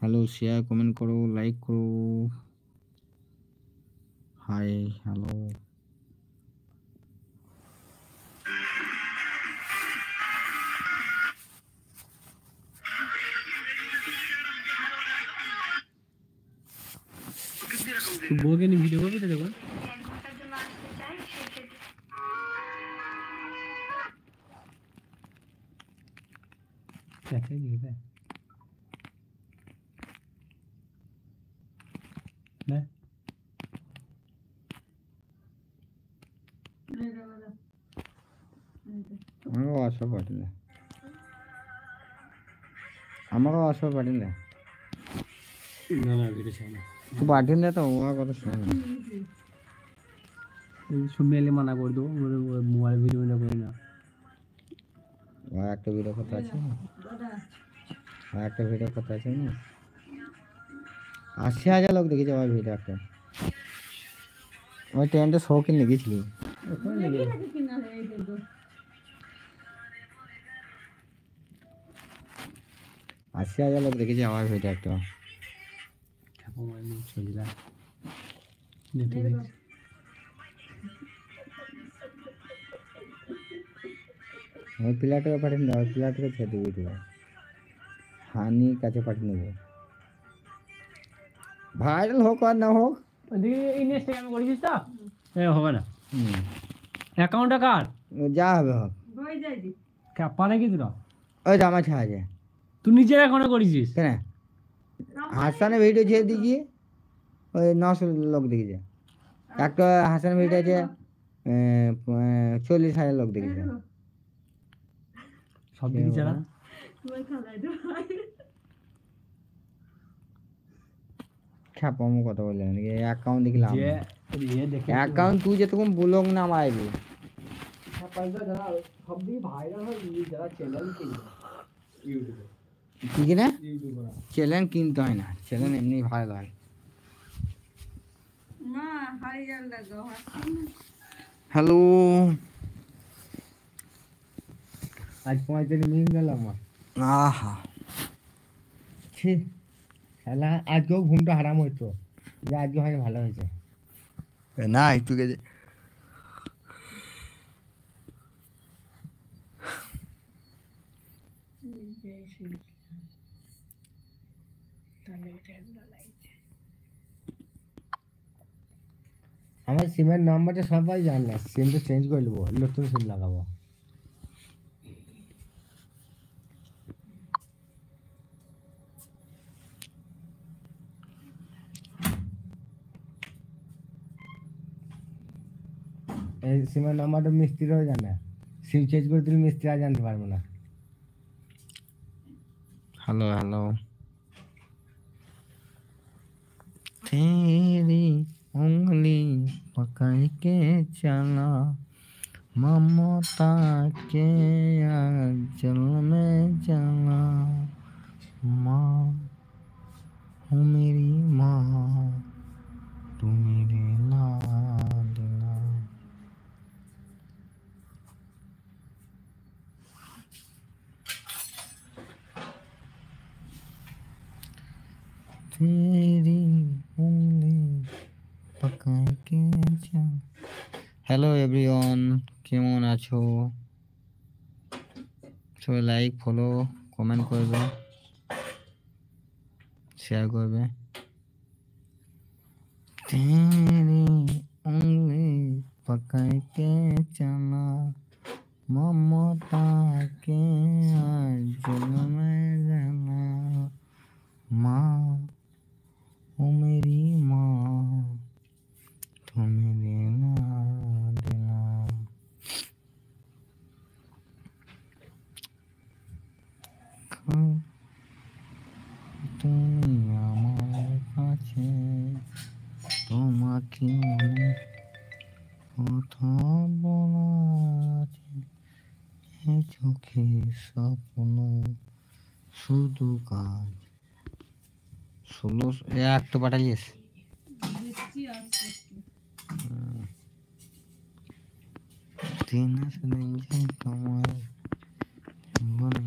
Hello, share comment করো, like করো। Hi, hello. বউকে নিয়ে ভিডিও করবি তো দেখুন। দেখাই দিবি না আমারও আসবে পাঠিয়ে, আমারও আসবে পাঠিয়ে। না না ভিডিও চাই না, তুই পাঠিয়ে দে তো, ওর কথা শোনে না। শুনবে এলে মানা করে দেবো, মোবাইল ভিডিও করি না। আর একটা ভিডিও করতে আছে না, আর একটা ভিডিও করতে আছে না। 80,000 লোক দেখেছে আমার ভিডিও একটা। ওই ট্রেনটা শৌখিন লেগেছিলি। 80,000 লোক দেখেছে আমার ভিডিও একটা। ওই প্লেয়ারটাকে পাঠিয়ে দেবো, ওই প্লেয়ারটাকে ছেড়ে দেবো ভিডিও। হানি কাছে পাঠিয়ে নেবো, ভাইরাল হোক আর না হোক। ইনস্টাগ্রামে করেছিস তো? হবে না। অ্যাকাউন্টটা কার? যা হবে হোক। পারে কি তোরা? ওই জামা ছা আছে। তুই নিজের অ্যাকাউন্টে করেছিস কেন হাসানের ভিডিও ছেড়ে দিয়েছি, ওই 900 লোক দেখেছে। একটা হাসানের ভিডিও আছে 40,000 লোক দেখেছে। সব দেখেছে না? খ্যাপামো কথা বললেন অ্যাকাউন্ট দেখলাম, যে দেখে অ্যাকাউন্ট তুই যেরকম ব্লগ না মারবি। সব দিকে ভাইরাল হয় যারা চ্যানেল কিনে ইউটিউবে, ঠিক না? ইউটিউবার চ্যানেল কিনতে হয় না, চ্যানেল এমনি ভালো হয়। হ্যালো, আজ 45 মিনিট গেল আমার। আহা ছি, খেলা আজকেও ঘুমটা হারাম হইতো, যে আজকে হয় ভালো হয়েছে না একটু গেছে। আমার সিমের নাম্বারটা সবাই জানে, সিমটা চেঞ্জ করে নেবো, নতুন সিম লাগাবো। এই সিমের নাম্বারটা মিস্ত্রিরাও জানে, সিম চেঞ্জ করে দিলে মিস্ত্রি আর জানতে পারবো না। হ্যালো হ্যালো, तेरी उंगली पकड़ के चला ममता के आंचल में चला, माँ हो मेरी माँ, तू मेरी लाडला। तेरी उंगली पकड़ के चला। হ্যালো এভরিওয়ান, কেমন আছো সবাই? লাইক ফলো কমেন্ট করবে, শেয়ার করবে। तेरी उंगली पकड़ के चला ममता के आंचल में रहना, माँ ओ मेरी माँ, तू मेरी लाडला। তুমি আমার কাছে তোমাকে কথা বলা আছে, এ চোখে স্বপ্ন শুধু কাজ। 16 একটা পাঠালিস দিন আসলে তোমার জীবনে